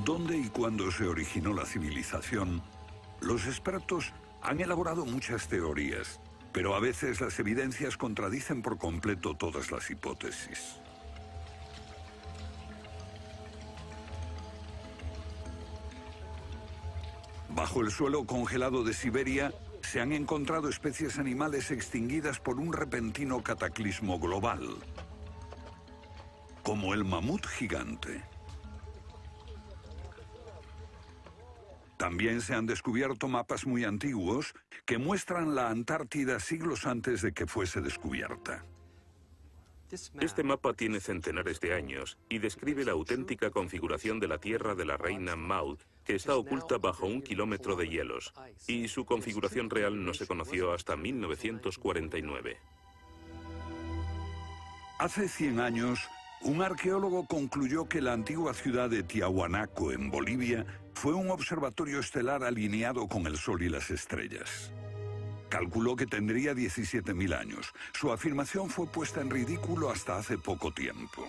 dónde y cuándo se originó la civilización, los expertos han elaborado muchas teorías, pero a veces las evidencias contradicen por completo todas las hipótesis. Bajo el suelo congelado de Siberia se han encontrado especies animales extinguidas por un repentino cataclismo global, como el mamut gigante. También se han descubierto mapas muy antiguos que muestran la Antártida siglos antes de que fuese descubierta. Este mapa tiene centenares de años y describe la auténtica configuración de la Tierra de la reina Maud, que está oculta bajo 1 kilómetro de hielos, y su configuración real no se conoció hasta 1949. Hace 100 años, un arqueólogo concluyó que la antigua ciudad de Tiahuanaco, en Bolivia, fue un observatorio estelar alineado con el Sol y las estrellas. Calculó que tendría 17.000 años. Su afirmación fue puesta en ridículo hasta hace poco tiempo.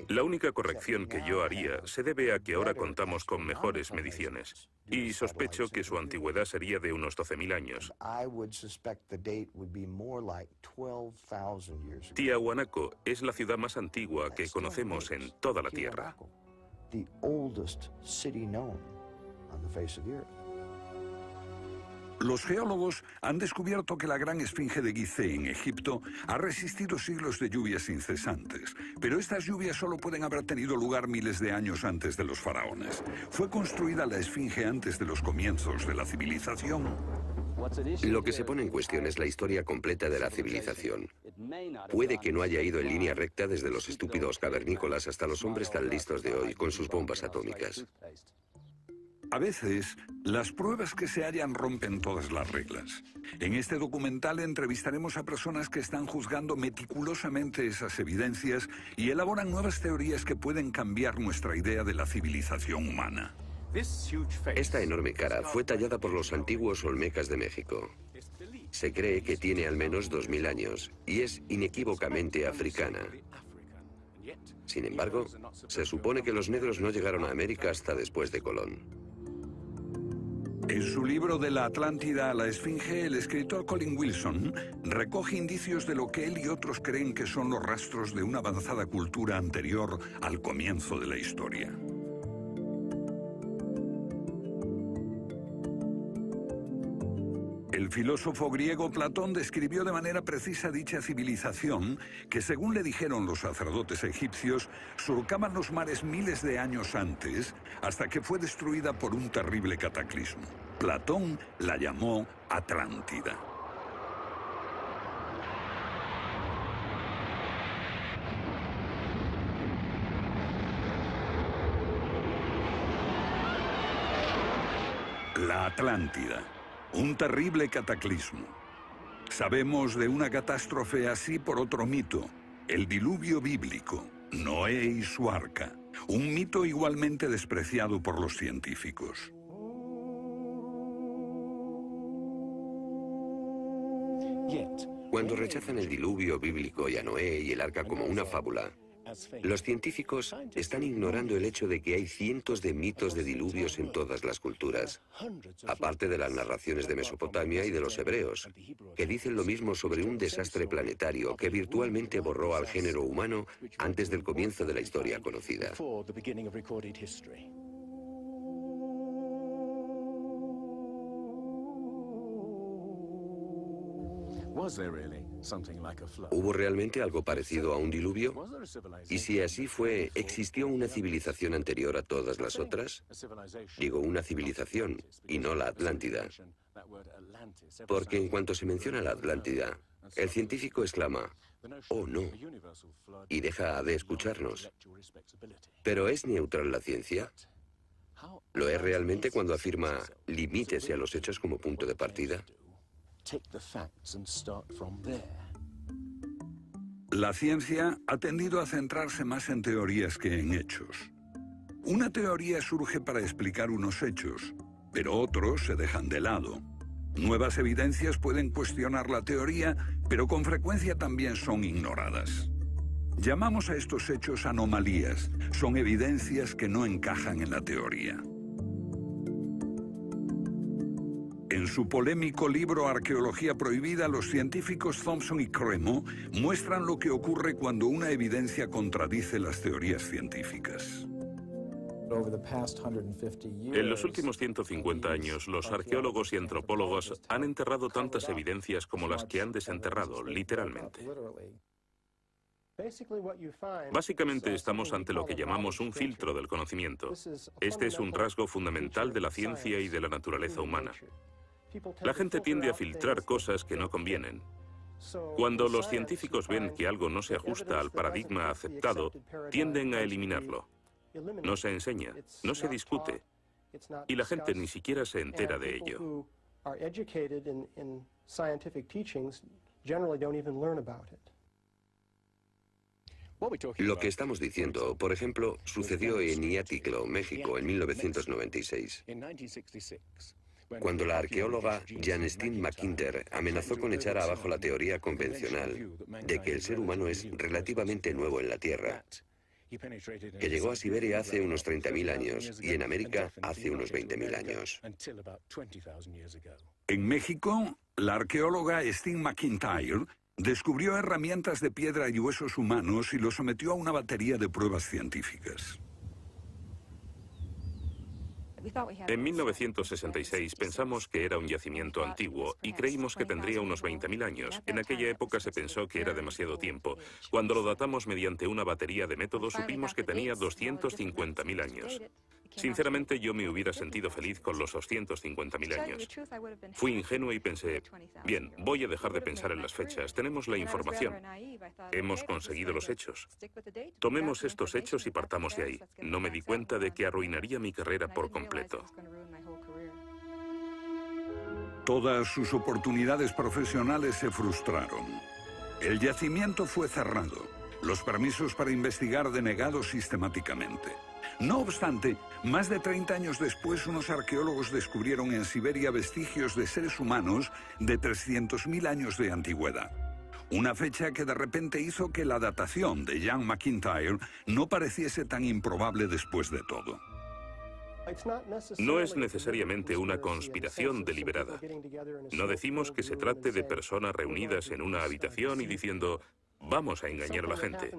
La única corrección que yo haría se debe a que ahora contamos con mejores mediciones, y sospecho que su antigüedad sería de unos 12.000 años. Tiahuanaco es la ciudad más antigua que conocemos en toda la Tierra. Los geólogos han descubierto que la gran esfinge de Gizeh en Egipto ha resistido siglos de lluvias incesantes, pero estas lluvias solo pueden haber tenido lugar miles de años antes de los faraones. ¿Fue construida la esfinge antes de los comienzos de la civilización? Lo que se pone en cuestión es la historia completa de la civilización. Puede que no haya ido en línea recta desde los estúpidos cavernícolas hasta los hombres tan listos de hoy con sus bombas atómicas. A veces, las pruebas que se hallan rompen todas las reglas. En este documental entrevistaremos a personas que están juzgando meticulosamente esas evidencias y elaboran nuevas teorías que pueden cambiar nuestra idea de la civilización humana. Esta enorme cara fue tallada por los antiguos olmecas de México. Se cree que tiene al menos 2000 años y es inequívocamente africana. Sin embargo, se supone que los negros no llegaron a América hasta después de Colón. En su libro De la Atlántida a la Esfinge, el escritor Colin Wilson recoge indicios de lo que él y otros creen que son los rastros de una avanzada cultura anterior al comienzo de la historia. El filósofo griego Platón describió de manera precisa dicha civilización que, según le dijeron los sacerdotes egipcios, surcaban los mares miles de años antes, hasta que fue destruida por un terrible cataclismo. Platón la llamó Atlántida. La Atlántida. Un terrible cataclismo. Sabemos de una catástrofe así por otro mito, el diluvio bíblico, Noé y su arca, un mito igualmente despreciado por los científicos. Cuando rechazan el diluvio bíblico y a Noé y el arca como una fábula, los científicos están ignorando el hecho de que hay cientos de mitos de diluvios en todas las culturas, aparte de las narraciones de Mesopotamia y de los hebreos, que dicen lo mismo sobre un desastre planetario que virtualmente borró al género humano antes del comienzo de la historia conocida. ¿Hubo realmente algo parecido a un diluvio? Y si así fue, ¿existió una civilización anterior a todas las otras? Digo una civilización, y no la Atlántida. Porque en cuanto se menciona la Atlántida, el científico exclama, «Oh, no», y deja de escucharnos. ¿Pero es neutral la ciencia? ¿Lo es realmente cuando afirma, limítese a los hechos como punto de partida? La ciencia ha tendido a centrarse más en teorías que en hechos. Una teoría surge para explicar unos hechos, pero otros se dejan de lado. Nuevas evidencias pueden cuestionar la teoría, pero con frecuencia también son ignoradas. Llamamos a estos hechos anomalías. Son evidencias que no encajan en la teoría. En su polémico libro Arqueología Prohibida, los científicos Thompson y Cremo muestran lo que ocurre cuando una evidencia contradice las teorías científicas. En los últimos 150 años, los arqueólogos y antropólogos han enterrado tantas evidencias como las que han desenterrado, literalmente. Básicamente estamos ante lo que llamamos un filtro del conocimiento. Este es un rasgo fundamental de la ciencia y de la naturaleza humana. La gente tiende a filtrar cosas que no convienen. Cuando los científicos ven que algo no se ajusta al paradigma aceptado, tienden a eliminarlo. No se enseña, no se discute, y la gente ni siquiera se entera de ello. Lo que estamos diciendo, por ejemplo, sucedió en Iatliclo, México, en 1996. Cuando la arqueóloga Janestine McIntyre amenazó con echar abajo la teoría convencional de que el ser humano es relativamente nuevo en la Tierra, que llegó a Siberia hace unos 30.000 años y en América hace unos 20.000 años. En México, la arqueóloga Stine McIntyre descubrió herramientas de piedra y huesos humanos y los sometió a una batería de pruebas científicas. En 1966 pensamos que era un yacimiento antiguo y creímos que tendría unos 20.000 años. En aquella época se pensó que era demasiado tiempo. Cuando lo datamos mediante una batería de métodos supimos que tenía 250.000 años. Sinceramente, yo me hubiera sentido feliz con los 250.000 años. Fui ingenuo y pensé, bien, voy a dejar de pensar en las fechas. Tenemos la información. Hemos conseguido los hechos. Tomemos estos hechos y partamos de ahí. No me di cuenta de que arruinaría mi carrera por completo. Todas sus oportunidades profesionales se frustraron. El yacimiento fue cerrado. Los permisos para investigar denegados sistemáticamente. No obstante, más de 30 años después, unos arqueólogos descubrieron en Siberia vestigios de seres humanos de 300.000 años de antigüedad. Una fecha que de repente hizo que la datación de Jan McIntyre no pareciese tan improbable después de todo. No es necesariamente una conspiración deliberada. No decimos que se trate de personas reunidas en una habitación y diciendo, vamos a engañar a la gente.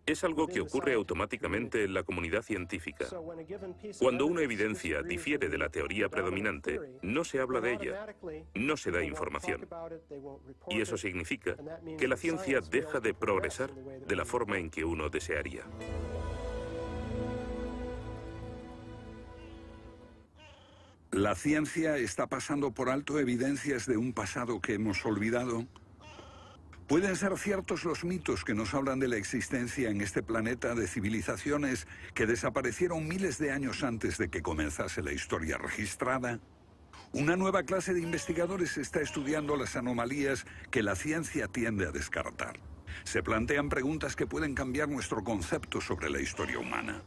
Es algo que ocurre automáticamente en la comunidad científica. Cuando una evidencia difiere de la teoría predominante, no se habla de ella, no se da información. Y eso significa que la ciencia deja de progresar de la forma en que uno desearía. ¿La ciencia está pasando por alto evidencias de un pasado que hemos olvidado? ¿Pueden ser ciertos los mitos que nos hablan de la existencia en este planeta de civilizaciones que desaparecieron miles de años antes de que comenzase la historia registrada? Una nueva clase de investigadores está estudiando las anomalías que la ciencia tiende a descartar. Se plantean preguntas que pueden cambiar nuestro concepto sobre la historia humana.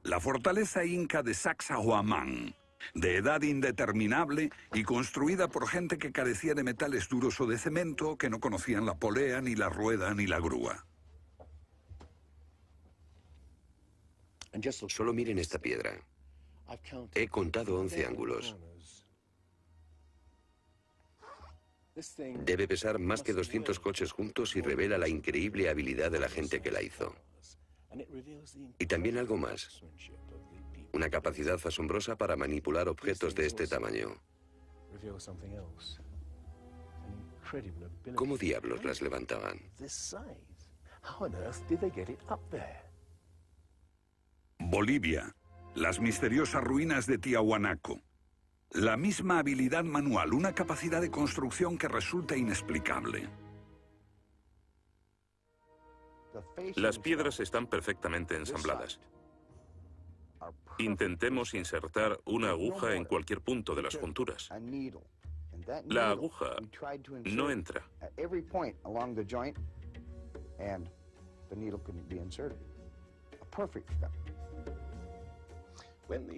La fortaleza inca de Sacsayhuamán, de edad indeterminable y construida por gente que carecía de metales duros o de cemento, que no conocían la polea, ni la rueda, ni la grúa. Solo miren esta piedra. He contado 11 ángulos. Debe pesar más que 200 coches juntos y revela la increíble habilidad de la gente que la hizo. Y también algo más. Una capacidad asombrosa para manipular objetos de este tamaño. ¿Cómo diablos las levantaban? Bolivia. Las misteriosas ruinas de Tiahuanaco. La misma habilidad manual, una capacidad de construcción que resulta inexplicable. Las piedras están perfectamente ensambladas. Intentemos insertar una aguja en cualquier punto de las junturas. La aguja no entra.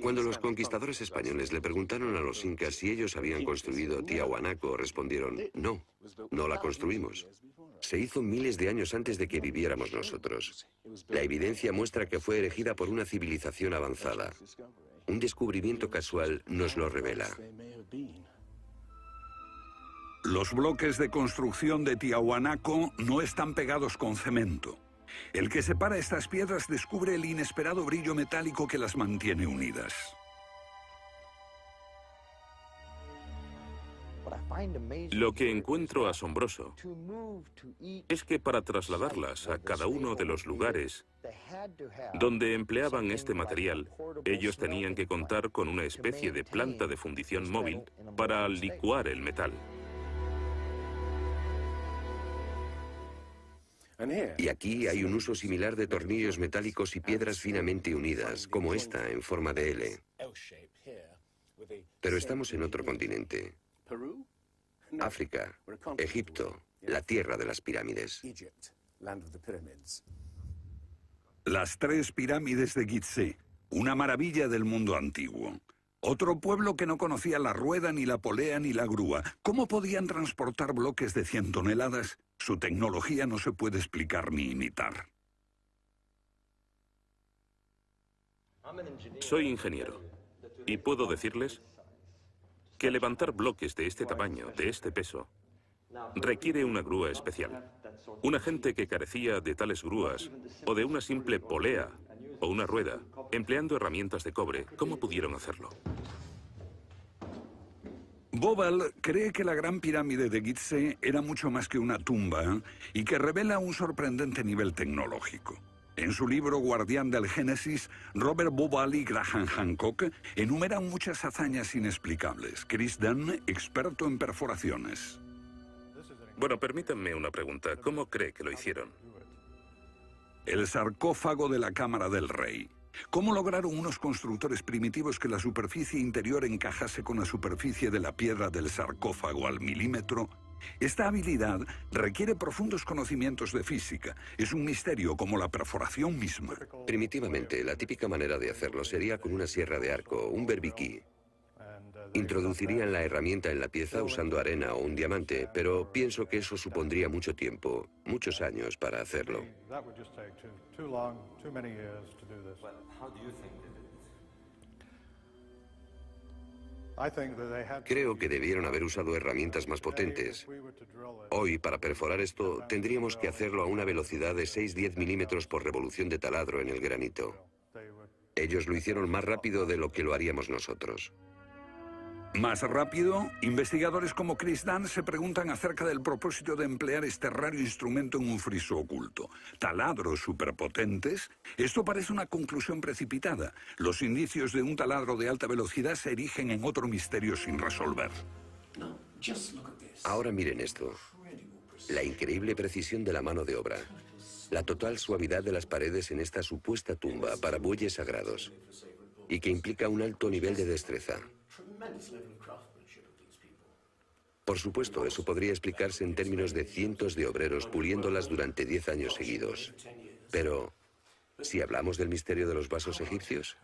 Cuando los conquistadores españoles le preguntaron a los incas si ellos habían construido Tiahuanaco, respondieron, no, no la construimos. Se hizo miles de años antes de que viviéramos nosotros. La evidencia muestra que fue erigida por una civilización avanzada. Un descubrimiento casual nos lo revela. Los bloques de construcción de Tiahuanaco no están pegados con cemento. El que separa estas piedras descubre el inesperado brillo metálico que las mantiene unidas. Lo que encuentro asombroso es que para trasladarlas a cada uno de los lugares donde empleaban este material, ellos tenían que contar con una especie de planta de fundición móvil para licuar el metal. Y aquí hay un uso similar de tornillos metálicos y piedras finamente unidas, como esta en forma de L. Pero estamos en otro continente. África, Egipto, la tierra de las pirámides. Las 3 pirámides de Gizeh, una maravilla del mundo antiguo. Otro pueblo que no conocía la rueda, ni la polea, ni la grúa. ¿Cómo podían transportar bloques de 100 toneladas? Su tecnología no se puede explicar ni imitar. Soy ingeniero y puedo decirles que levantar bloques de este tamaño, de este peso, requiere una grúa especial. Una gente que carecía de tales grúas, o de una simple polea, o una rueda, empleando herramientas de cobre, ¿cómo pudieron hacerlo? Bobal cree que la Gran Pirámide de Gizeh era mucho más que una tumba y que revela un sorprendente nivel tecnológico. En su libro Guardián del Génesis, Robert Bobal y Graham Hancock enumeran muchas hazañas inexplicables. Chris Dunn, experto en perforaciones. Bueno, permítanme una pregunta. ¿Cómo cree que lo hicieron? El sarcófago de la Cámara del Rey. ¿Cómo lograron unos constructores primitivos que la superficie interior encajase con la superficie de la piedra del sarcófago al milímetro? Esta habilidad requiere profundos conocimientos de física. Es un misterio como la perforación misma. Primitivamente, la típica manera de hacerlo sería con una sierra de arco, un berbiquí. Introducirían la herramienta en la pieza usando arena o un diamante, pero pienso que eso supondría mucho tiempo, muchos años para hacerlo. Creo que debieron haber usado herramientas más potentes. Hoy, para perforar esto, tendríamos que hacerlo a una velocidad de 6-10 milímetros por revolución de taladro en el granito. Ellos lo hicieron más rápido de lo que lo haríamos nosotros. Más rápido, investigadores como Chris Dunn se preguntan acerca del propósito de emplear este raro instrumento en un friso oculto. ¿Taladros superpotentes? Esto parece una conclusión precipitada. Los indicios de un taladro de alta velocidad se erigen en otro misterio sin resolver. Ahora miren esto. La increíble precisión de la mano de obra. La total suavidad de las paredes en esta supuesta tumba para bueyes sagrados. Y que implica un alto nivel de destreza. Por supuesto, eso podría explicarse en términos de cientos de obreros puliéndolas durante 10 años seguidos. Pero, si hablamos del misterio de los vasos egipcios,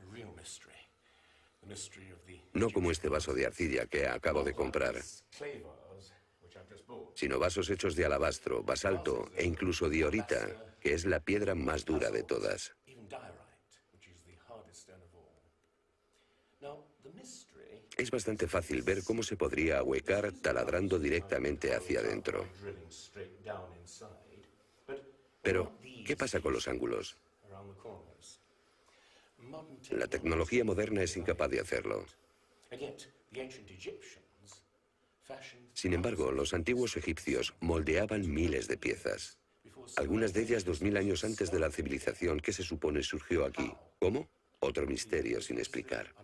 no como este vaso de arcilla que acabo de comprar, sino vasos hechos de alabastro, basalto e incluso diorita, que es la piedra más dura de todas. Es bastante fácil ver cómo se podría ahuecar taladrando directamente hacia adentro. Pero, ¿qué pasa con los ángulos? La tecnología moderna es incapaz de hacerlo. Sin embargo, los antiguos egipcios moldeaban miles de piezas. Algunas de ellas 2000 años antes de la civilización que se supone surgió aquí. ¿Cómo? Otro misterio sin explicar.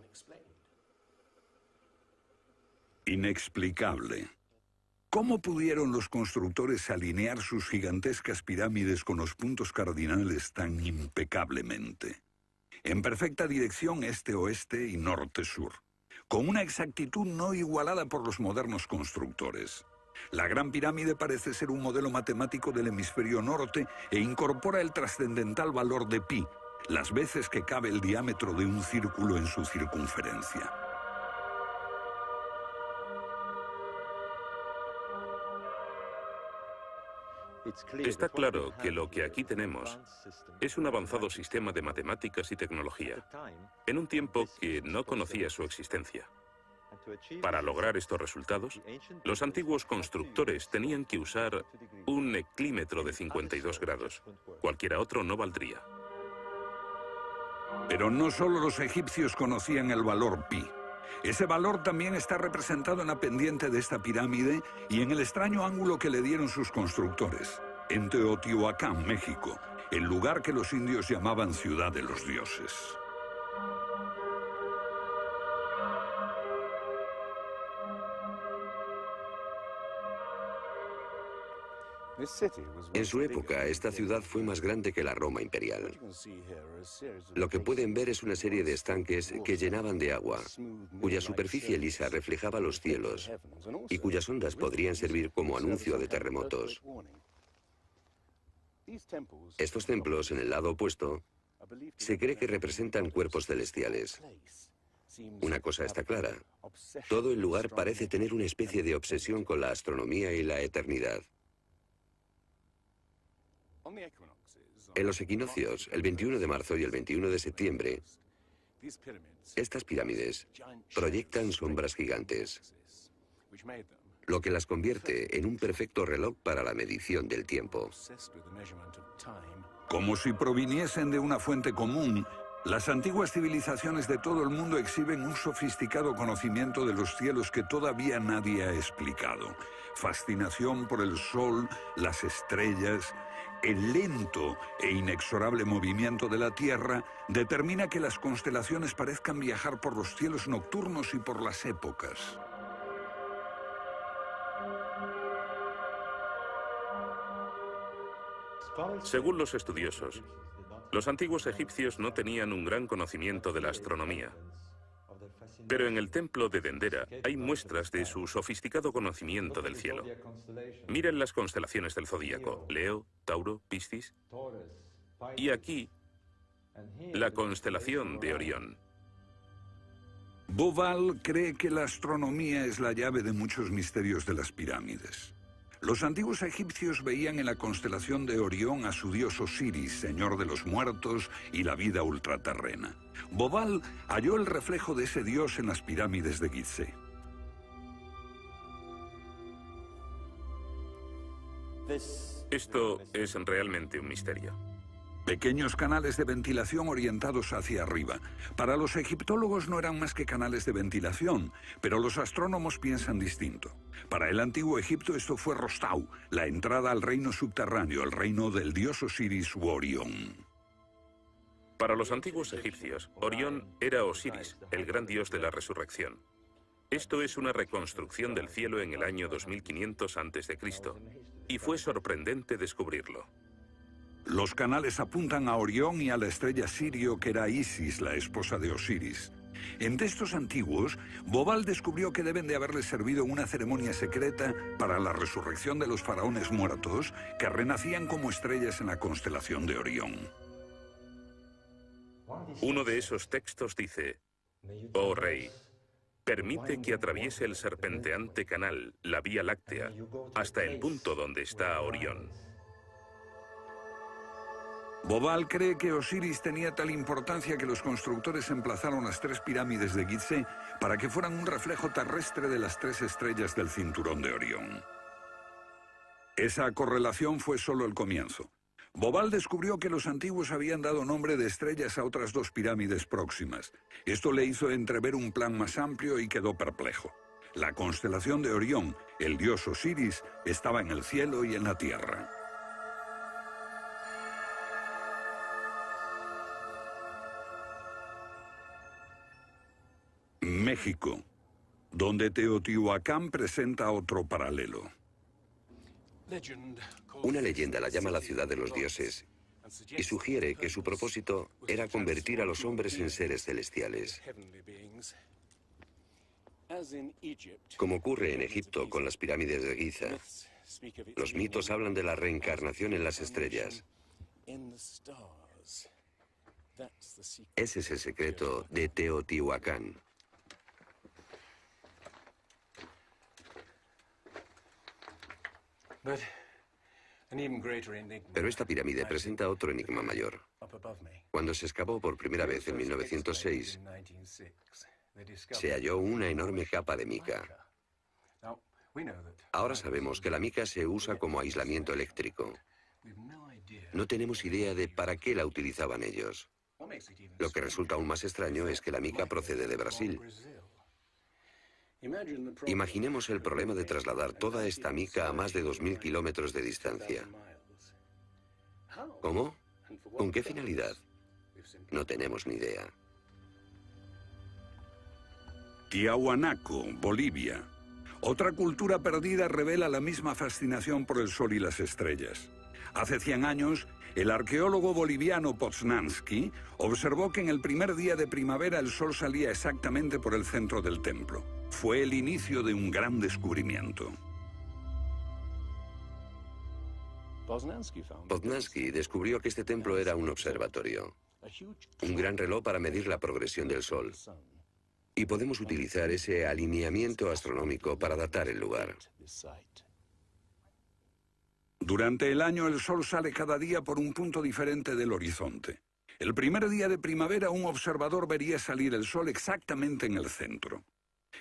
Inexplicable. ¿Cómo pudieron los constructores alinear sus gigantescas pirámides con los puntos cardinales tan impecablemente? En perfecta dirección este-oeste y norte-sur, con una exactitud no igualada por los modernos constructores. La Gran Pirámide parece ser un modelo matemático del hemisferio norte e incorpora el trascendental valor de pi, las veces que cabe el diámetro de un círculo en su circunferencia. Está claro que lo que aquí tenemos es un avanzado sistema de matemáticas y tecnología, en un tiempo que no conocía su existencia. Para lograr estos resultados, los antiguos constructores tenían que usar un eclímetro de 52 grados. Cualquiera otro no valdría. Pero no solo los egipcios conocían el valor pi. Ese valor también está representado en la pendiente de esta pirámide y en el extraño ángulo que le dieron sus constructores, en Teotihuacán, México, el lugar que los indios llamaban Ciudad de los Dioses. En su época, esta ciudad fue más grande que la Roma imperial. Lo que pueden ver es una serie de estanques que llenaban de agua, cuya superficie lisa reflejaba los cielos y cuyas ondas podrían servir como anuncio de terremotos. Estos templos, en el lado opuesto, se cree que representan cuerpos celestiales. Una cosa está clara: todo el lugar parece tener una especie de obsesión con la astronomía y la eternidad. En los equinoccios, el 21 de marzo y el 21 de septiembre, estas pirámides proyectan sombras gigantes, lo que las convierte en un perfecto reloj para la medición del tiempo. Como si proviniesen de una fuente común, las antiguas civilizaciones de todo el mundo exhiben un sofisticado conocimiento de los cielos que todavía nadie ha explicado. Fascinación por el sol, las estrellas. El lento e inexorable movimiento de la Tierra determina que las constelaciones parezcan viajar por los cielos nocturnos y por las épocas. Según los estudiosos, los antiguos egipcios no tenían un gran conocimiento de la astronomía. Pero en el templo de Dendera hay muestras de su sofisticado conocimiento del cielo. Miren las constelaciones del zodíaco: Leo, Tauro, Piscis. Y aquí, la constelación de Orión. Bauval cree que la astronomía es la llave de muchos misterios de las pirámides. Los antiguos egipcios veían en la constelación de Orión a su dios Osiris, señor de los muertos y la vida ultraterrena. Bauval halló el reflejo de ese dios en las pirámides de Gizeh. Esto es realmente un misterio. Pequeños canales de ventilación orientados hacia arriba. Para los egiptólogos no eran más que canales de ventilación, pero los astrónomos piensan distinto. Para el antiguo Egipto esto fue Rostau, la entrada al reino subterráneo, el reino del dios Osiris u Orión. Para los antiguos egipcios, Orión era Osiris, el gran dios de la resurrección. Esto es una reconstrucción del cielo en el año 2500 a.C., y fue sorprendente descubrirlo. Los canales apuntan a Orión y a la estrella Sirio, que era Isis, la esposa de Osiris. En textos antiguos, Bauval descubrió que deben de haberles servido una ceremonia secreta para la resurrección de los faraones muertos, que renacían como estrellas en la constelación de Orión. Uno de esos textos dice: «Oh rey, permite que atraviese el serpenteante canal, la Vía Láctea, hasta el punto donde está Orión». Bauval cree que Osiris tenía tal importancia que los constructores emplazaron las tres pirámides de Gizeh para que fueran un reflejo terrestre de las tres estrellas del cinturón de Orión. Esa correlación fue solo el comienzo. Bauval descubrió que los antiguos habían dado nombre de estrellas a otras dos pirámides próximas. Esto le hizo entrever un plan más amplio y quedó perplejo. La constelación de Orión, el dios Osiris, estaba en el cielo y en la tierra. México, donde Teotihuacán presenta otro paralelo. Una leyenda la llama la ciudad de los dioses y sugiere que su propósito era convertir a los hombres en seres celestiales. Como ocurre en Egipto con las pirámides de Giza, los mitos hablan de la reencarnación en las estrellas. Ese es el secreto de Teotihuacán. Pero esta pirámide presenta otro enigma mayor. Cuando se excavó por primera vez en 1906, se halló una enorme capa de mica. Ahora sabemos que la mica se usa como aislamiento eléctrico. No tenemos idea de para qué la utilizaban ellos. Lo que resulta aún más extraño es que la mica procede de Brasil. Imaginemos el problema de trasladar toda esta mica a más de 2.000 kilómetros de distancia. ¿Cómo? ¿Con qué finalidad? No tenemos ni idea. Tiahuanaco, Bolivia. Otra cultura perdida revela la misma fascinación por el sol y las estrellas. Hace 100 años, el arqueólogo boliviano Poznański observó que en el primer día de primavera el sol salía exactamente por el centro del templo. Fue el inicio de un gran descubrimiento. Poznański descubrió que este templo era un observatorio, un gran reloj para medir la progresión del sol. Y podemos utilizar ese alineamiento astronómico para datar el lugar. Durante el año el sol sale cada día por un punto diferente del horizonte. El primer día de primavera un observador vería salir el sol exactamente en el centro.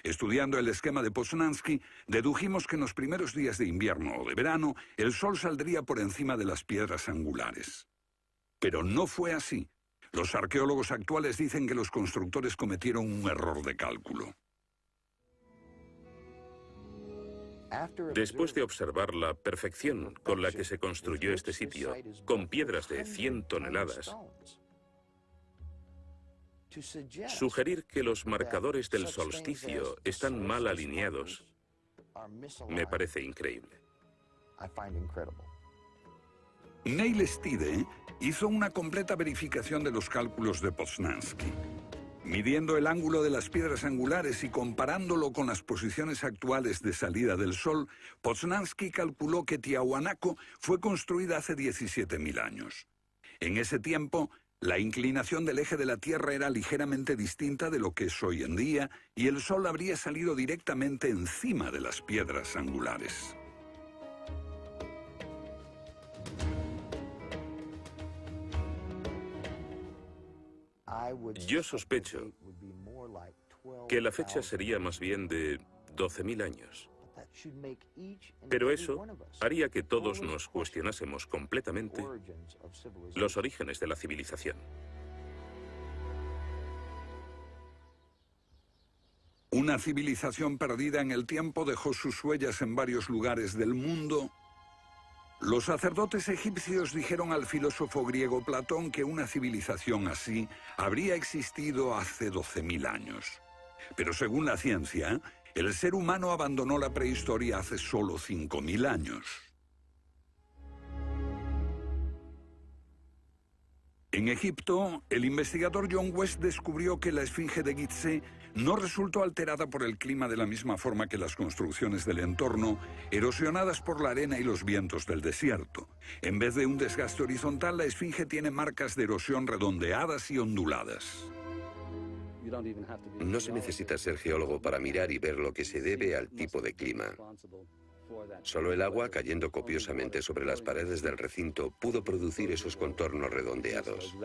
Estudiando el esquema de Poznański, dedujimos que en los primeros días de invierno o de verano el sol saldría por encima de las piedras angulares. Pero no fue así. Los arqueólogos actuales dicen que los constructores cometieron un error de cálculo. Después de observar la perfección con la que se construyó este sitio, con piedras de 100 toneladas, sugerir que los marcadores del solsticio están mal alineados me parece increíble. Neil Stide hizo una completa verificación de los cálculos de Poznański. Midiendo el ángulo de las piedras angulares y comparándolo con las posiciones actuales de salida del sol, Poznański calculó que Tiahuanaco fue construida hace 17.000 años. En ese tiempo, la inclinación del eje de la Tierra era ligeramente distinta de lo que es hoy en día y el sol habría salido directamente encima de las piedras angulares. Yo sospecho que la fecha sería más bien de 12.000 años. Pero eso haría que todos nos cuestionásemos completamente los orígenes de la civilización. Una civilización perdida en el tiempo dejó sus huellas en varios lugares del mundo. Los sacerdotes egipcios dijeron al filósofo griego Platón que una civilización así habría existido hace 12.000 años. Pero según la ciencia, el ser humano abandonó la prehistoria hace solo 5.000 años. En Egipto, el investigador John West descubrió que la esfinge de Gizeh no resultó alterada por el clima de la misma forma que las construcciones del entorno, erosionadas por la arena y los vientos del desierto. En vez de un desgaste horizontal, la esfinge tiene marcas de erosión redondeadas y onduladas. No se necesita ser geólogo para mirar y ver lo que se debe al tipo de clima. Solo el agua cayendo copiosamente sobre las paredes del recinto pudo producir esos contornos redondeados.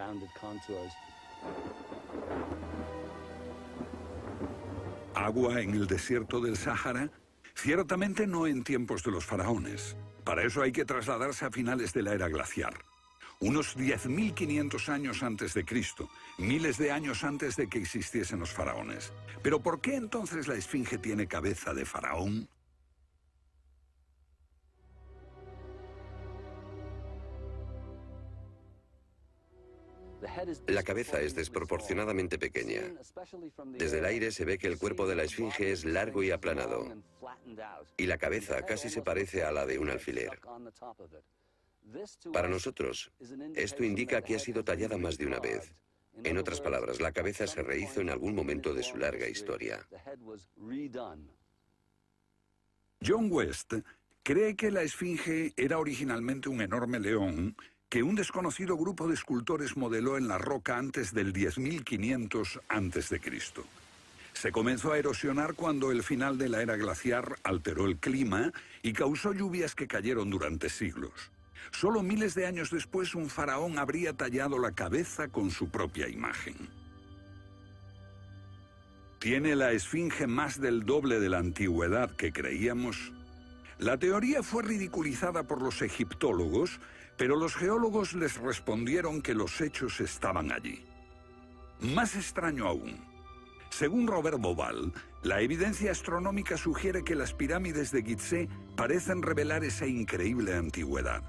¿Agua en el desierto del Sáhara? Ciertamente no en tiempos de los faraones. Para eso hay que trasladarse a finales de la era glaciar. Unos 10.500 años antes de Cristo, miles de años antes de que existiesen los faraones. ¿Pero por qué entonces la esfinge tiene cabeza de faraón? La cabeza es desproporcionadamente pequeña. Desde el aire se ve que el cuerpo de la esfinge es largo y aplanado, y la cabeza casi se parece a la de un alfiler. Para nosotros, esto indica que ha sido tallada más de una vez. En otras palabras, la cabeza se rehizo en algún momento de su larga historia. John West cree que la esfinge era originalmente un enorme león que un desconocido grupo de escultores modeló en la roca antes del 10.500 a.C. Se comenzó a erosionar cuando el final de la era glaciar alteró el clima y causó lluvias que cayeron durante siglos. Solo miles de años después, un faraón habría tallado la cabeza con su propia imagen. ¿Tiene la esfinge más del doble de la antigüedad que creíamos? La teoría fue ridiculizada por los egiptólogos, pero los geólogos les respondieron que los hechos estaban allí. Más extraño aún, según Robert Bauval, la evidencia astronómica sugiere que las pirámides de Gizeh parecen revelar esa increíble antigüedad.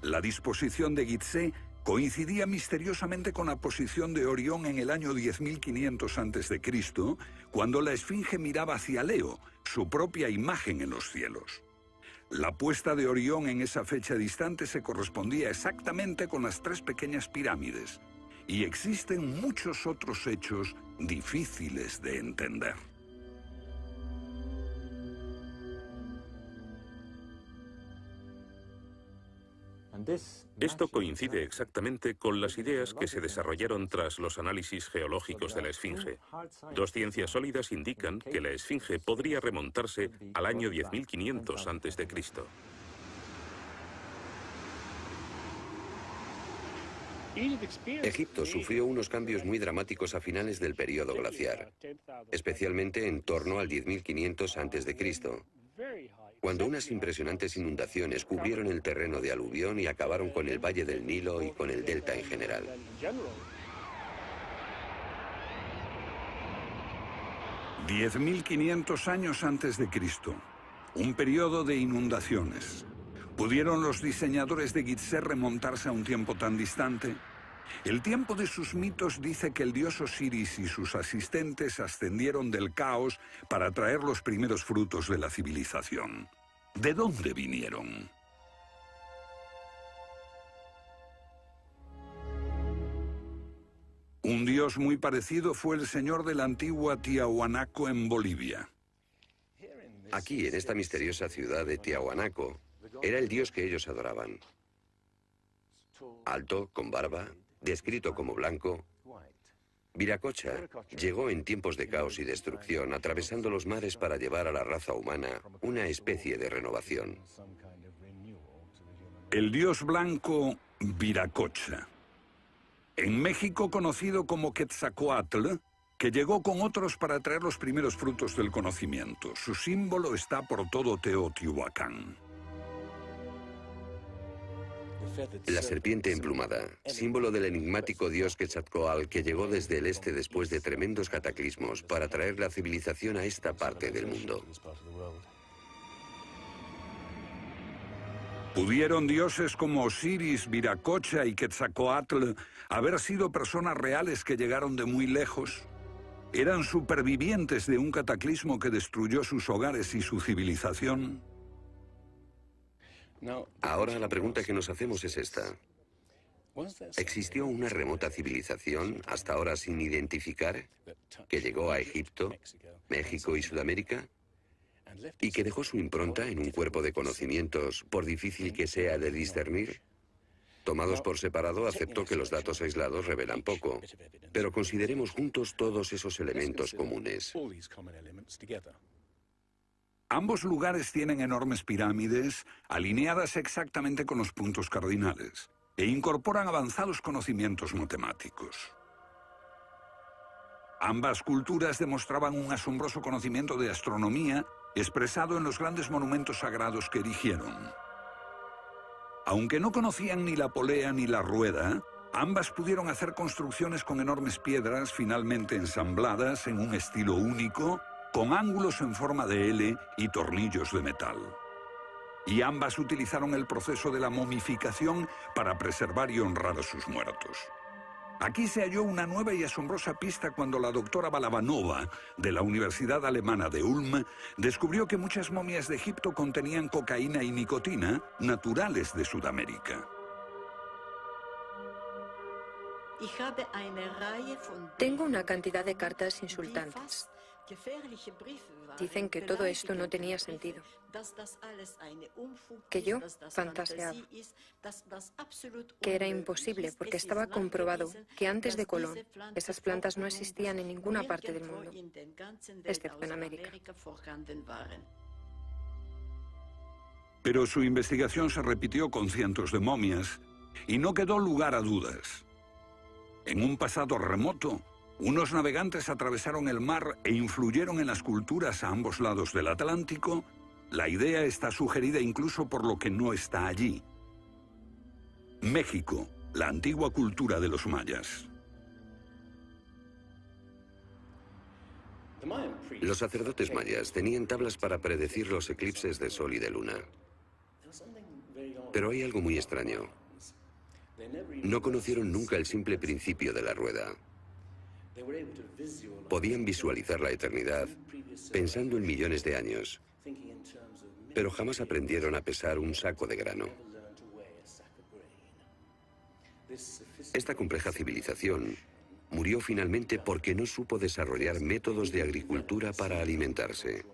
La disposición de Gizeh coincidía misteriosamente con la posición de Orión en el año 10.500 a.C., cuando la esfinge miraba hacia Leo, su propia imagen en los cielos. La puesta de Orión en esa fecha distante se correspondía exactamente con las tres pequeñas pirámides, y existen muchos otros hechos difíciles de entender. Esto coincide exactamente con las ideas que se desarrollaron tras los análisis geológicos de la esfinge. Dos ciencias sólidas indican que la esfinge podría remontarse al año 10.500 a.C. Egipto sufrió unos cambios muy dramáticos a finales del período glaciar, especialmente en torno al 10.500 a.C., cuando unas impresionantes inundaciones cubrieron el terreno de aluvión y acabaron con el Valle del Nilo y con el delta en general. «10.500 años antes de Cristo, un periodo de inundaciones. ¿Pudieron los diseñadores de Gizeh remontarse a un tiempo tan distante? El tiempo de sus mitos dice que el dios Osiris y sus asistentes ascendieron del caos para traer los primeros frutos de la civilización. ¿De dónde vinieron? Un dios muy parecido fue el señor de la antigua Tiahuanaco en Bolivia. Aquí, en esta misteriosa ciudad de Tiahuanaco, era el dios que ellos adoraban. Alto, con barba, descrito como blanco, Viracocha llegó en tiempos de caos y destrucción, atravesando los mares para llevar a la raza humana una especie de renovación. El dios blanco Viracocha. En México conocido como Quetzalcóatl, que llegó con otros para traer los primeros frutos del conocimiento. Su símbolo está por todo Teotihuacán. La serpiente emplumada, símbolo del enigmático dios Quetzalcóatl que llegó desde el este después de tremendos cataclismos para traer la civilización a esta parte del mundo. ¿Pudieron dioses como Osiris, Viracocha y Quetzalcóatl haber sido personas reales que llegaron de muy lejos? ¿Eran supervivientes de un cataclismo que destruyó sus hogares y su civilización? Ahora la pregunta que nos hacemos es esta. ¿Existió una remota civilización, hasta ahora sin identificar, que llegó a Egipto, México y Sudamérica? ¿Y que dejó su impronta en un cuerpo de conocimientos, por difícil que sea de discernir? Tomados por separado, acepto que los datos aislados revelan poco, pero consideremos juntos todos esos elementos comunes. Ambos lugares tienen enormes pirámides, alineadas exactamente con los puntos cardinales, e incorporan avanzados conocimientos matemáticos. Ambas culturas demostraban un asombroso conocimiento de astronomía, expresado en los grandes monumentos sagrados que erigieron. Aunque no conocían ni la polea ni la rueda, ambas pudieron hacer construcciones con enormes piedras finalmente ensambladas en un estilo único, con ángulos en forma de L y tornillos de metal. Y ambas utilizaron el proceso de la momificación para preservar y honrar a sus muertos. Aquí se halló una nueva y asombrosa pista cuando la doctora Balabanova, de la Universidad Alemana de Ulm, descubrió que muchas momias de Egipto contenían cocaína y nicotina, naturales de Sudamérica. Tengo una cantidad de cartas insultantes. Dicen que todo esto no tenía sentido, que yo fantaseaba, que era imposible porque estaba comprobado que antes de Colón esas plantas no existían en ninguna parte del mundo, excepto en América. Pero su investigación se repitió con cientos de momias y no quedó lugar a dudas. En un pasado remoto, unos navegantes atravesaron el mar e influyeron en las culturas a ambos lados del Atlántico. La idea está sugerida incluso por lo que no está allí. México, la antigua cultura de los mayas. Los sacerdotes mayas tenían tablas para predecir los eclipses de sol y de luna. Pero hay algo muy extraño. No conocieron nunca el simple principio de la rueda. Podían visualizar la eternidad pensando en millones de años, pero jamás aprendieron a pesar un saco de grano. Esta compleja civilización murió finalmente porque no supo desarrollar métodos de agricultura para alimentarse.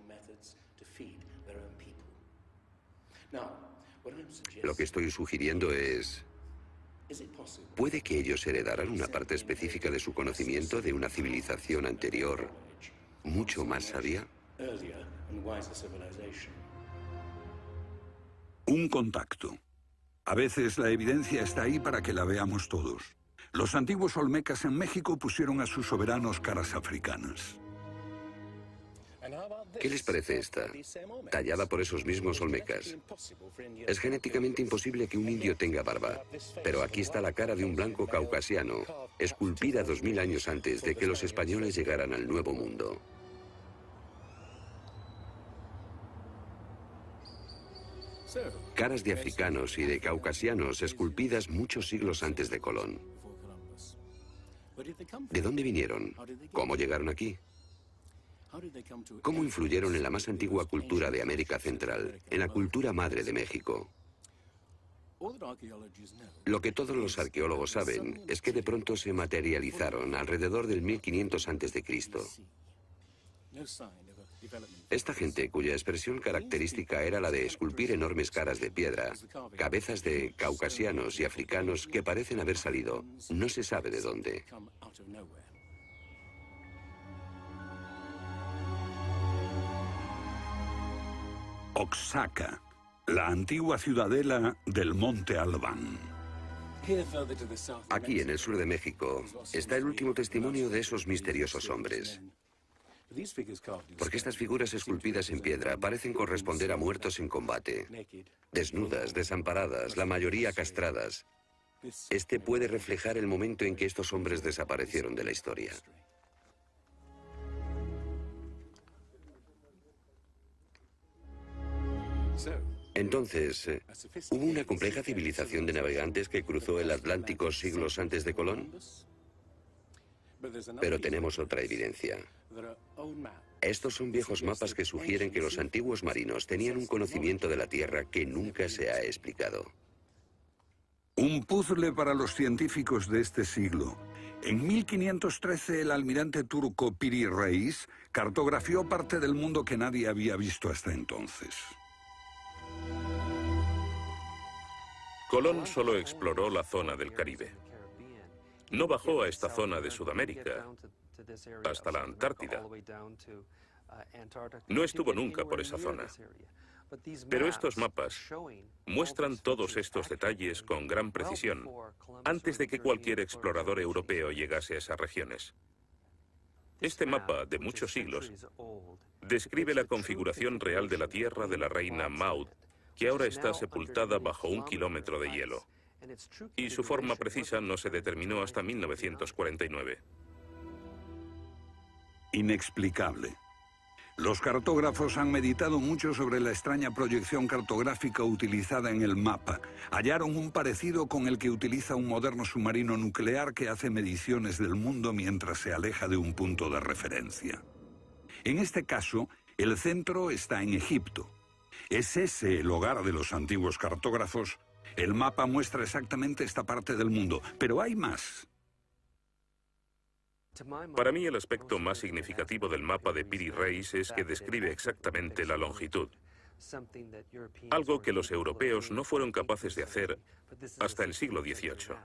Lo que estoy sugiriendo es... ¿puede que ellos heredaran una parte específica de su conocimiento de una civilización anterior, mucho más sabia? Un contacto. A veces la evidencia está ahí para que la veamos todos. Los antiguos olmecas en México pusieron a sus soberanos caras africanas. ¿Qué les parece esta? Tallada por esos mismos olmecas. Es genéticamente imposible que un indio tenga barba, pero aquí está la cara de un blanco caucasiano, esculpida 2000 años antes de que los españoles llegaran al Nuevo Mundo. Caras de africanos y de caucasianos esculpidas muchos siglos antes de Colón. ¿De dónde vinieron? ¿Cómo llegaron aquí? ¿Cómo influyeron en la más antigua cultura de América Central, en la cultura madre de México? Lo que todos los arqueólogos saben es que de pronto se materializaron alrededor del 1500 a.C. Esta gente, cuya expresión característica era la de esculpir enormes caras de piedra, cabezas de caucasianos y africanos que parecen haber salido, no se sabe de dónde. Oaxaca, la antigua ciudadela del Monte Albán. Aquí, en el sur de México, está el último testimonio de esos misteriosos hombres. Porque estas figuras esculpidas en piedra parecen corresponder a muertos en combate. Desnudas, desamparadas, la mayoría castradas. Este puede reflejar el momento en que estos hombres desaparecieron de la historia. Entonces, ¿hubo una compleja civilización de navegantes que cruzó el Atlántico siglos antes de Colón? Pero tenemos otra evidencia. Estos son viejos mapas que sugieren que los antiguos marinos tenían un conocimiento de la Tierra que nunca se ha explicado. Un puzzle para los científicos de este siglo. En 1513 el almirante turco Piri Reis cartografió parte del mundo que nadie había visto hasta entonces. Colón solo exploró la zona del Caribe. No bajó a esta zona de Sudamérica, hasta la Antártida. No estuvo nunca por esa zona. Pero estos mapas muestran todos estos detalles con gran precisión, antes de que cualquier explorador europeo llegase a esas regiones. Este mapa, de muchos siglos, describe la configuración real de la tierra de la reina Maud, que ahora está sepultada bajo 1 kilómetro de hielo. Y su forma precisa no se determinó hasta 1949. Inexplicable. Los cartógrafos han meditado mucho sobre la extraña proyección cartográfica utilizada en el mapa. Hallaron un parecido con el que utiliza un moderno submarino nuclear que hace mediciones del mundo mientras se aleja de un punto de referencia. En este caso, el centro está en Egipto. ¿Es ese el hogar de los antiguos cartógrafos? El mapa muestra exactamente esta parte del mundo, pero hay más. Para mí el aspecto más significativo del mapa de Piri Reis es que describe exactamente la longitud. Algo que los europeos no fueron capaces de hacer hasta el siglo XVIII.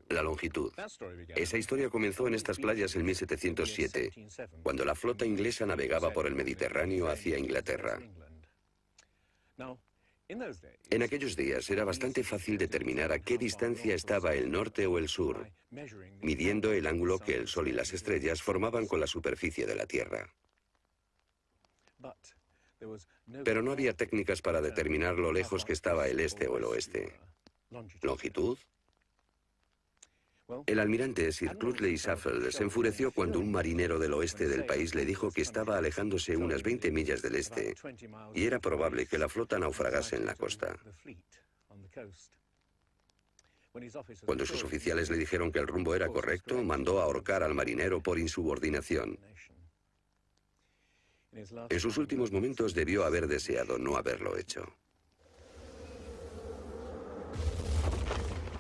La longitud. Esa historia comenzó en estas playas en 1707, cuando la flota inglesa navegaba por el Mediterráneo hacia Inglaterra. En aquellos días era bastante fácil determinar a qué distancia estaba el norte o el sur, midiendo el ángulo que el Sol y las estrellas formaban con la superficie de la Tierra. Pero no había técnicas para determinar lo lejos que estaba el este o el oeste. ¿Longitud? El almirante Sir Clutley Saffold se enfureció cuando un marinero del oeste del país le dijo que estaba alejándose unas 20 millas del este y era probable que la flota naufragase en la costa. Cuando sus oficiales le dijeron que el rumbo era correcto, mandó ahorcar al marinero por insubordinación. En sus últimos momentos debió haber deseado no haberlo hecho.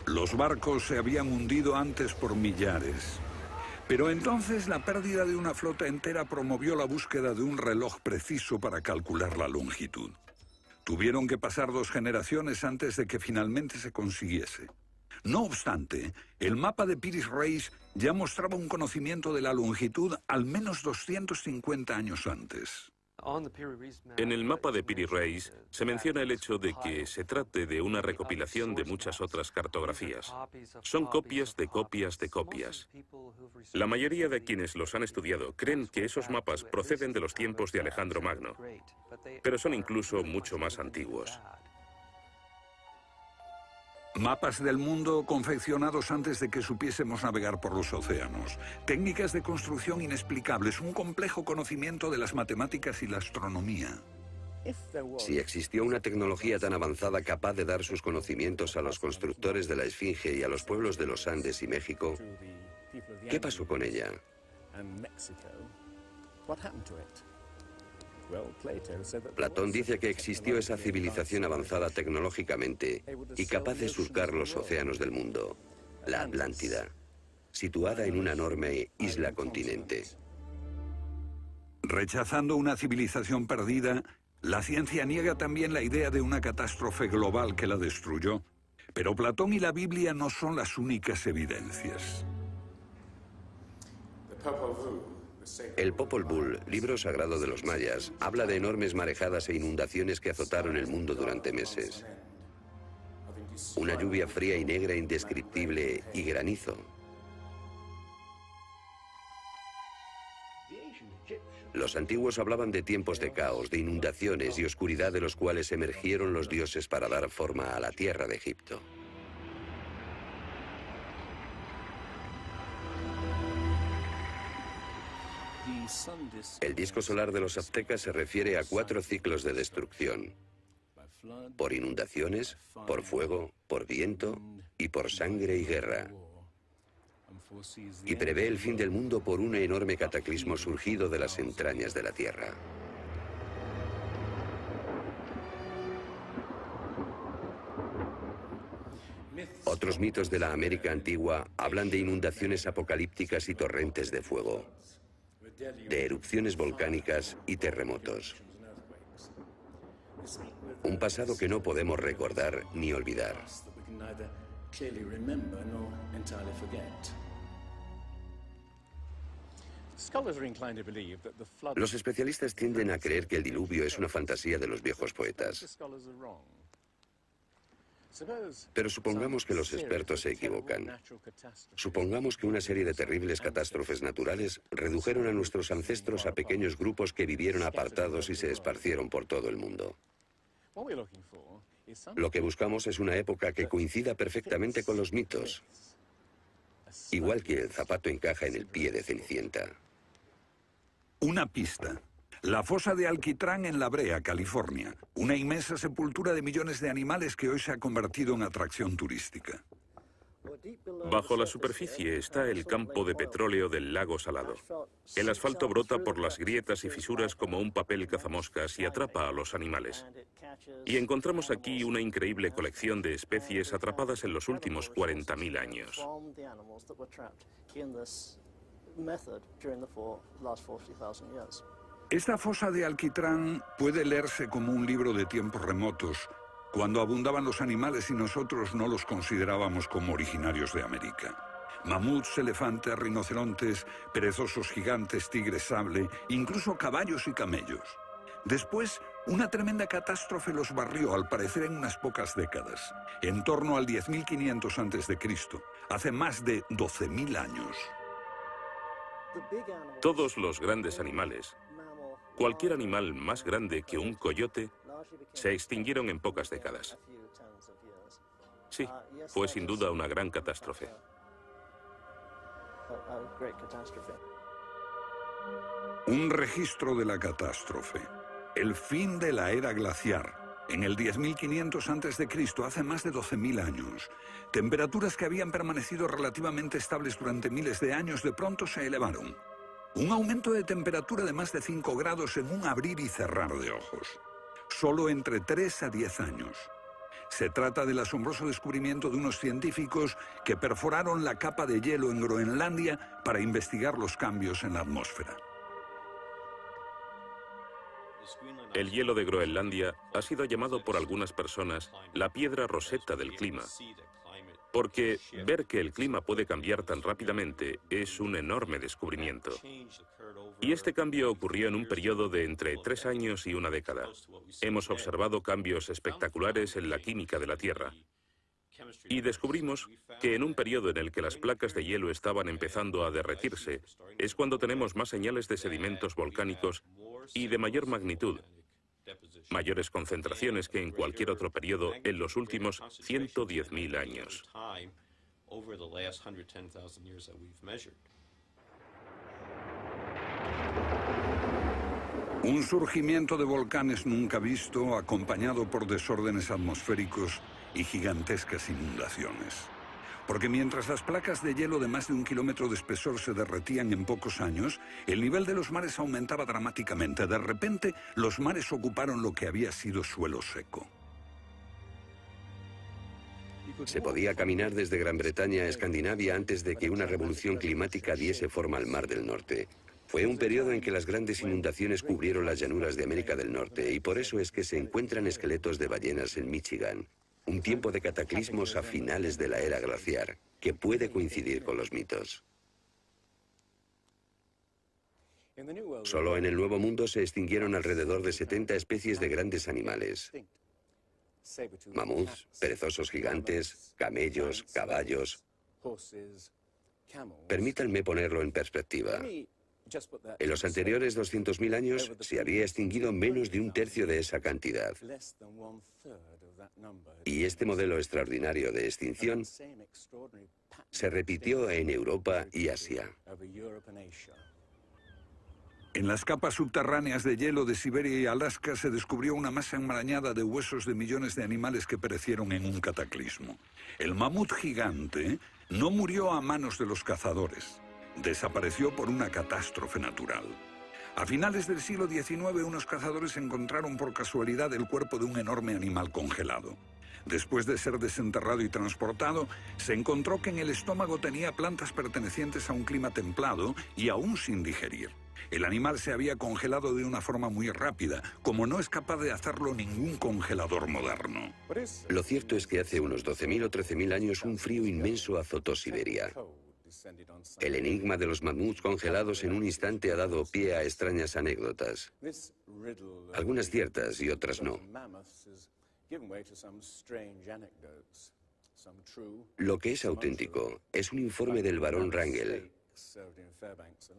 Los barcos se habían hundido antes por millares. Pero entonces la pérdida de una flota entera promovió la búsqueda de un reloj preciso para calcular la longitud. Tuvieron que pasar 2 generaciones antes de que finalmente se consiguiese. No obstante, el mapa de Piri Reis ya mostraba un conocimiento de la longitud al menos 250 años antes. En el mapa de Piri Reis se menciona el hecho de que se trate de una recopilación de muchas otras cartografías. Son copias de copias de copias. La mayoría de quienes los han estudiado creen que esos mapas proceden de los tiempos de Alejandro Magno, pero son incluso mucho más antiguos. Mapas del mundo confeccionados antes de que supiésemos navegar por los océanos. Técnicas de construcción inexplicables, un complejo conocimiento de las matemáticas y la astronomía. Si existió una tecnología tan avanzada capaz de dar sus conocimientos a los constructores de la Esfinge y a los pueblos de los Andes y México, ¿qué pasó con ella? Platón dice que existió esa civilización avanzada tecnológicamente y capaz de surcar los océanos del mundo, la Atlántida, situada en una enorme isla-continente. Rechazando una civilización perdida, la ciencia niega también la idea de una catástrofe global que la destruyó. Pero Platón y la Biblia no son las únicas evidencias. El Popol Vuh, libro sagrado de los mayas, habla de enormes marejadas e inundaciones que azotaron el mundo durante meses. Una lluvia fría y negra indescriptible y granizo. Los antiguos hablaban de tiempos de caos, de inundaciones y oscuridad de los cuales emergieron los dioses para dar forma a la tierra de Egipto. El disco solar de los aztecas se refiere a 4 ciclos de destrucción: por inundaciones, por fuego, por viento y por sangre y guerra. Y prevé el fin del mundo por un enorme cataclismo surgido de las entrañas de la tierra. Otros mitos de la América antigua hablan de inundaciones apocalípticas y torrentes de fuego, de erupciones volcánicas y terremotos. Un pasado que no podemos recordar ni olvidar. Los especialistas tienden a creer que el diluvio es una fantasía de los viejos poetas. Pero supongamos que los expertos se equivocan. Supongamos que una serie de terribles catástrofes naturales redujeron a nuestros ancestros a pequeños grupos que vivieron apartados y se esparcieron por todo el mundo. Lo que buscamos es una época que coincida perfectamente con los mitos, igual que el zapato encaja en el pie de Cenicienta. Una pista. La fosa de Alquitrán en La Brea, California. Una inmensa sepultura de millones de animales que hoy se ha convertido en atracción turística. Bajo la superficie está el campo de petróleo del lago Salado. El asfalto brota por las grietas y fisuras como un papel cazamoscas y atrapa a los animales. Y encontramos aquí una increíble colección de especies atrapadas en los últimos 40.000 años. Esta fosa de Alquitrán puede leerse como un libro de tiempos remotos, cuando abundaban los animales y nosotros no los considerábamos como originarios de América. Mamuts, elefantes, rinocerontes, perezosos gigantes, tigres sable, incluso caballos y camellos. Después Una tremenda catástrofe los barrió, al parecer, en unas pocas décadas, en torno al 10.500 a.C., hace más de 12.000 años. Todos los grandes animales, cualquier animal más grande que un coyote, se extinguieron en pocas décadas. Sí, fue sin duda una gran catástrofe. Un registro de la catástrofe. El fin de la era glaciar. En el 10.500 a.C., hace más de 12.000 años. Temperaturas que habían permanecido relativamente estables durante miles de años de pronto se elevaron. Un aumento de temperatura de más de 5 grados en un abrir y cerrar de ojos. Solo entre 3 a 10 años. Se trata del asombroso descubrimiento de unos científicos que perforaron la capa de hielo en Groenlandia para investigar los cambios en la atmósfera. El hielo de Groenlandia ha sido llamado por algunas personas la piedra roseta del clima, porque ver que el clima puede cambiar tan rápidamente es un enorme descubrimiento. Y este cambio ocurrió en un periodo de entre 3 años y una década. Hemos observado cambios espectaculares en la química de la Tierra. Y descubrimos que en un periodo en el que las placas de hielo estaban empezando a derretirse, es cuando tenemos más señales de sedimentos volcánicos y de mayor magnitud, mayores concentraciones que en cualquier otro periodo en los últimos 110.000 años. Un surgimiento de volcanes nunca visto, acompañado por desórdenes atmosféricos y gigantescas inundaciones. Porque mientras las placas de hielo de más de 1 kilómetro de espesor se derretían en pocos años, el nivel de los mares aumentaba dramáticamente. De repente, los mares ocuparon lo que había sido suelo seco. Se podía caminar desde Gran Bretaña a Escandinavia antes de que una revolución climática diese forma al Mar del Norte. Fue un periodo en que las grandes inundaciones cubrieron las llanuras de América del Norte y por eso es que se encuentran esqueletos de ballenas en Michigan. Un tiempo de cataclismos a finales de la era glaciar, que puede coincidir con los mitos. Solo en el Nuevo Mundo se extinguieron alrededor de 70 especies de grandes animales. Mamuts, perezosos gigantes, camellos, caballos. Permítanme ponerlo en perspectiva. En los anteriores 200.000 años se había extinguido menos de 1/3 de esa cantidad. Y este modelo extraordinario de extinción se repitió en Europa y Asia. En las capas subterráneas de hielo de Siberia y Alaska se descubrió una masa enmarañada de huesos de millones de animales que perecieron en un cataclismo. El mamut gigante no murió a manos de los cazadores. Desapareció por una catástrofe natural. A finales del siglo XIX, unos cazadores encontraron por casualidad el cuerpo de un enorme animal congelado. Después de ser desenterrado y transportado, se encontró que en el estómago tenía plantas pertenecientes a un clima templado y aún sin digerir. El animal se había congelado de una forma muy rápida, como no es capaz de hacerlo ningún congelador moderno. Lo cierto es que hace unos 12.000 o 13.000 años un frío inmenso azotó Siberia. El enigma de los mamuts congelados en un instante ha dado pie a extrañas anécdotas. Algunas ciertas y otras no. Lo que es auténtico es un informe del barón Wrangel,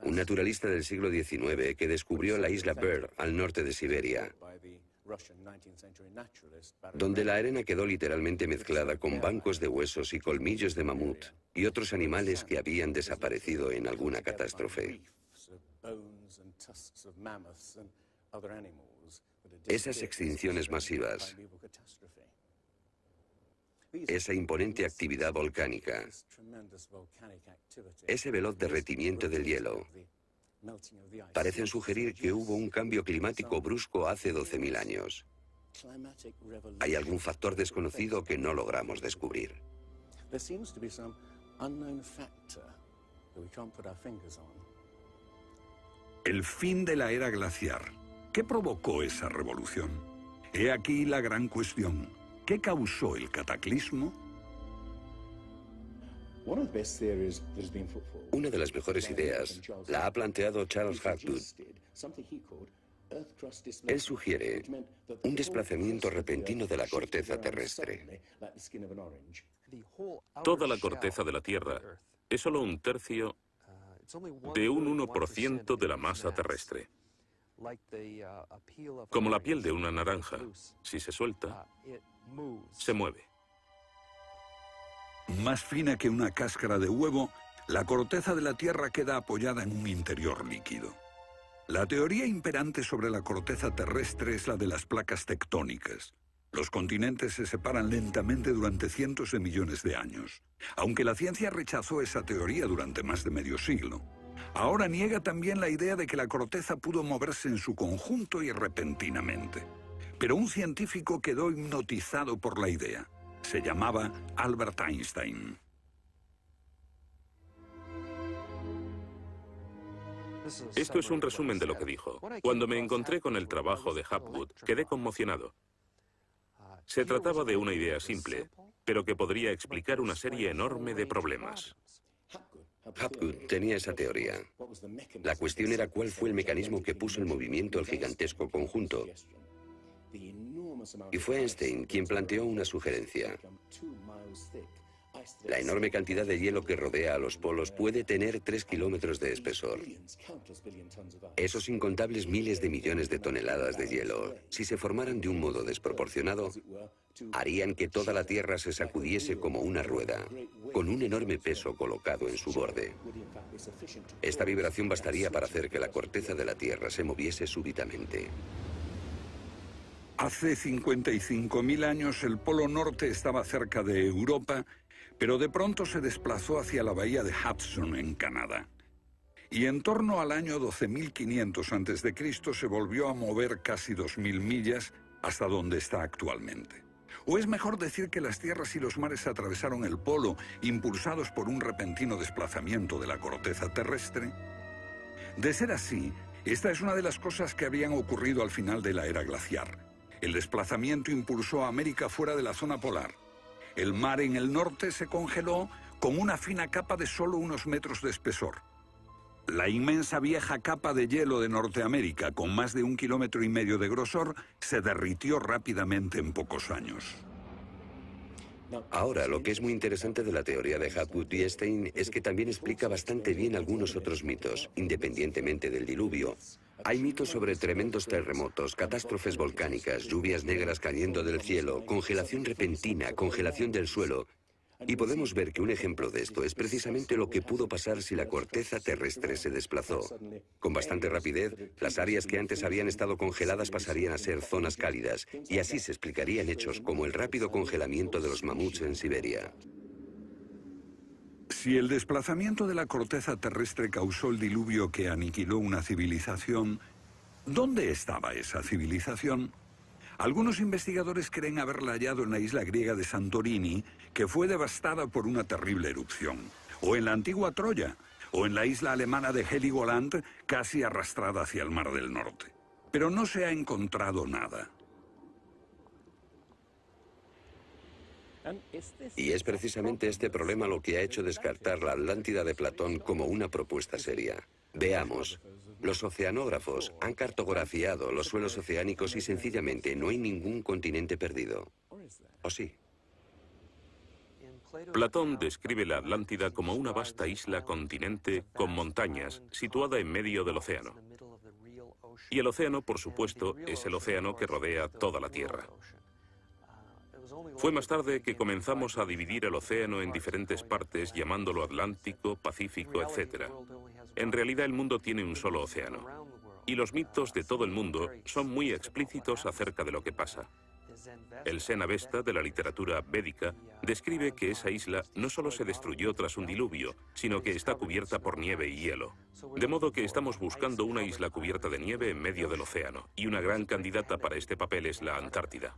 un naturalista del siglo XIX que descubrió la isla Byrd al norte de Siberia, donde la arena quedó literalmente mezclada con bancos de huesos y colmillos de mamut y otros animales que habían desaparecido en alguna catástrofe. Esas extinciones masivas, esa imponente actividad volcánica, ese veloz derretimiento del hielo, parecen sugerir que hubo un cambio climático brusco hace 12.000 años. Hay algún factor desconocido que no logramos descubrir. El fin de la era glaciar. ¿Qué provocó esa revolución? He aquí la gran cuestión. ¿Qué causó el cataclismo? Una de las mejores ideas la ha planteado Charles Hapgood, Él sugiere un desplazamiento repentino de la corteza terrestre. Toda la corteza de la Tierra es solo un tercio de un 1% de la masa terrestre. Como la piel de una naranja, si se suelta, se mueve. Más fina que una cáscara de huevo, la corteza de la Tierra queda apoyada en un interior líquido. La teoría imperante sobre la corteza terrestre es la de las placas tectónicas. Los continentes se separan lentamente durante cientos de millones de años. Aunque la ciencia rechazó esa teoría durante más de medio siglo, ahora niega también la idea de que la corteza pudo moverse en su conjunto y repentinamente. Pero un científico quedó hipnotizado por la idea. Se llamaba Albert Einstein. Esto es un resumen de lo que dijo. Cuando me encontré con el trabajo de Hapgood, quedé conmocionado. Se trataba de una idea simple, pero que podría explicar una serie enorme de problemas. Hapgood tenía esa teoría. La cuestión era cuál fue el mecanismo que puso en movimiento el gigantesco conjunto. Y fue Einstein quien planteó una sugerencia. La enorme cantidad de hielo que rodea a los polos puede tener 3 kilómetros de espesor. Esos incontables miles de millones de toneladas de hielo, si se formaran de un modo desproporcionado, harían que toda la Tierra se sacudiese como una rueda, con un enorme peso colocado en su borde. Esta vibración bastaría para hacer que la corteza de la Tierra se moviese súbitamente. Hace 55.000 años el Polo Norte estaba cerca de Europa, pero de pronto se desplazó hacia la bahía de Hudson, en Canadá. Y en torno al año 12.500 a.C. se volvió a mover casi 2.000 millas hasta donde está actualmente. O es mejor decir que las tierras y los mares atravesaron el polo, impulsados por un repentino desplazamiento de la corteza terrestre. De ser así, esta es una de las cosas que habrían ocurrido al final de la era glaciar. El desplazamiento impulsó a América fuera de la zona polar. El mar en el norte se congeló con una fina capa de solo unos metros de espesor. La inmensa vieja capa de hielo de Norteamérica, con más de 1,5 kilómetros de grosor, se derritió rápidamente en pocos años. Ahora, lo que es muy interesante de la teoría de Hapgood y Einstein es que también explica bastante bien algunos otros mitos, independientemente del diluvio. Hay mitos sobre tremendos terremotos, catástrofes volcánicas, lluvias negras cayendo del cielo, congelación repentina, congelación del suelo. Y podemos ver que un ejemplo de esto es precisamente lo que pudo pasar si la corteza terrestre se desplazó. Con bastante rapidez, las áreas que antes habían estado congeladas pasarían a ser zonas cálidas, y así se explicarían hechos como el rápido congelamiento de los mamuts en Siberia. Si el desplazamiento de la corteza terrestre causó el diluvio que aniquiló una civilización, ¿dónde estaba esa civilización? Algunos investigadores creen haberla hallado en la isla griega de Santorini, que fue devastada por una terrible erupción, o en la antigua Troya, o en la isla alemana de Heligoland, casi arrastrada hacia el Mar del Norte. Pero no se ha encontrado nada. Y es precisamente este problema lo que ha hecho descartar la Atlántida de Platón como una propuesta seria. Veamos. Los oceanógrafos han cartografiado los suelos oceánicos y sencillamente no hay ningún continente perdido. ¿O sí? Platón describe la Atlántida como una vasta isla-continente con montañas, situada en medio del océano. Y el océano, por supuesto, es el océano que rodea toda la Tierra. Fue más tarde que comenzamos a dividir el océano en diferentes partes, llamándolo Atlántico, Pacífico, etc. En realidad el mundo tiene un solo océano. Y los mitos de todo el mundo son muy explícitos acerca de lo que pasa. El Zen-Avesta de la literatura védica describe que esa isla no solo se destruyó tras un diluvio, sino que está cubierta por nieve y hielo. De modo que estamos buscando una isla cubierta de nieve en medio del océano, y una gran candidata para este papel es la Antártida.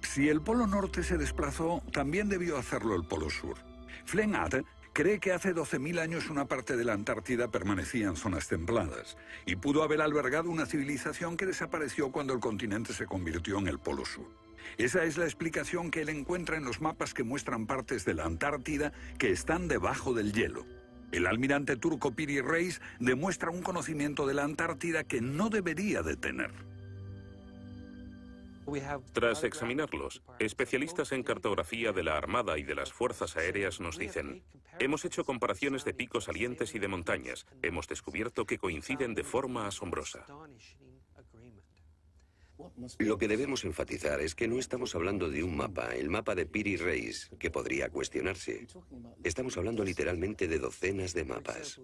Si el Polo Norte se desplazó, también debió hacerlo el Polo Sur. Flennat cree que hace 12.000 años una parte de la Antártida permanecía en zonas templadas y pudo haber albergado una civilización que desapareció cuando el continente se convirtió en el Polo Sur. Esa es la explicación que él encuentra en los mapas que muestran partes de la Antártida que están debajo del hielo. El almirante turco Piri Reis demuestra un conocimiento de la Antártida que no debería de tener. Tras examinarlos, especialistas en cartografía de la Armada y de las Fuerzas Aéreas nos dicen: hemos hecho comparaciones de picos salientes y de montañas. Hemos descubierto que coinciden de forma asombrosa. Lo que debemos enfatizar es que no estamos hablando de un mapa, el mapa de Piri Reis, que podría cuestionarse. Estamos hablando literalmente de docenas de mapas.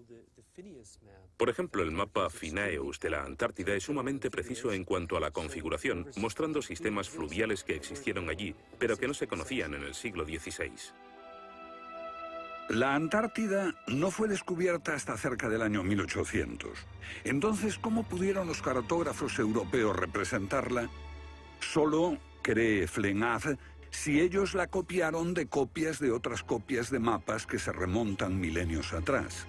Por ejemplo, el mapa Phineus de la Antártida es sumamente preciso en cuanto a la configuración, mostrando sistemas fluviales que existieron allí, pero que no se conocían en el siglo XVI. La Antártida no fue descubierta hasta cerca del año 1800. Entonces, ¿cómo pudieron los cartógrafos europeos representarla? Solo, cree Flenaz, si ellos la copiaron de copias de otras copias de mapas que se remontan milenios atrás.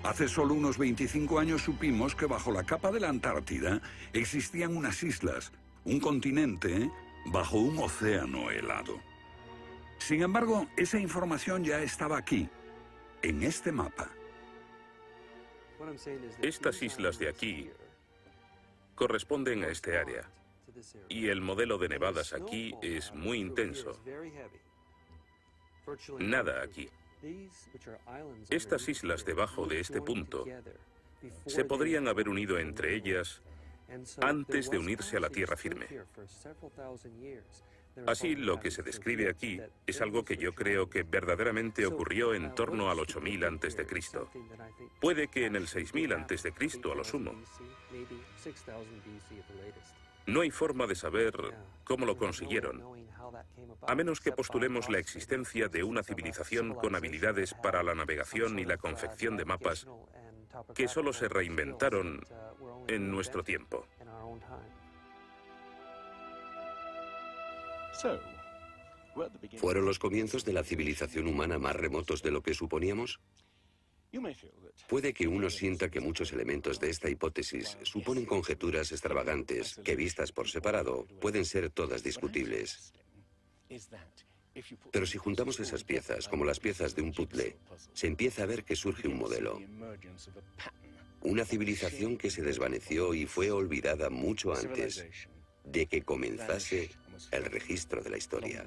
Hace solo unos 25 años supimos que bajo la capa de la Antártida existían unas islas, un continente, bajo un océano helado. Sin embargo, esa información ya estaba aquí, en este mapa. Estas islas de aquí corresponden a este área, y el modelo de nevadas aquí es muy intenso. Nada aquí. Estas islas debajo de este punto se podrían haber unido entre ellas antes de unirse a la tierra firme. Así, lo que se describe aquí es algo que yo creo que verdaderamente ocurrió en torno al 8000 a.C. Puede que en el 6000 a.C. a lo sumo. No hay forma de saber cómo lo consiguieron, a menos que postulemos la existencia de una civilización con habilidades para la navegación y la confección de mapas que solo se reinventaron en nuestro tiempo. ¿Fueron los comienzos de la civilización humana más remotos de lo que suponíamos? Puede que uno sienta que muchos elementos de esta hipótesis suponen conjeturas extravagantes que, vistas por separado, pueden ser todas discutibles. Pero si juntamos esas piezas como las piezas de un puzzle, se empieza a ver que surge un modelo. Una civilización que se desvaneció y fue olvidada mucho antes de que comenzase el registro de la historia.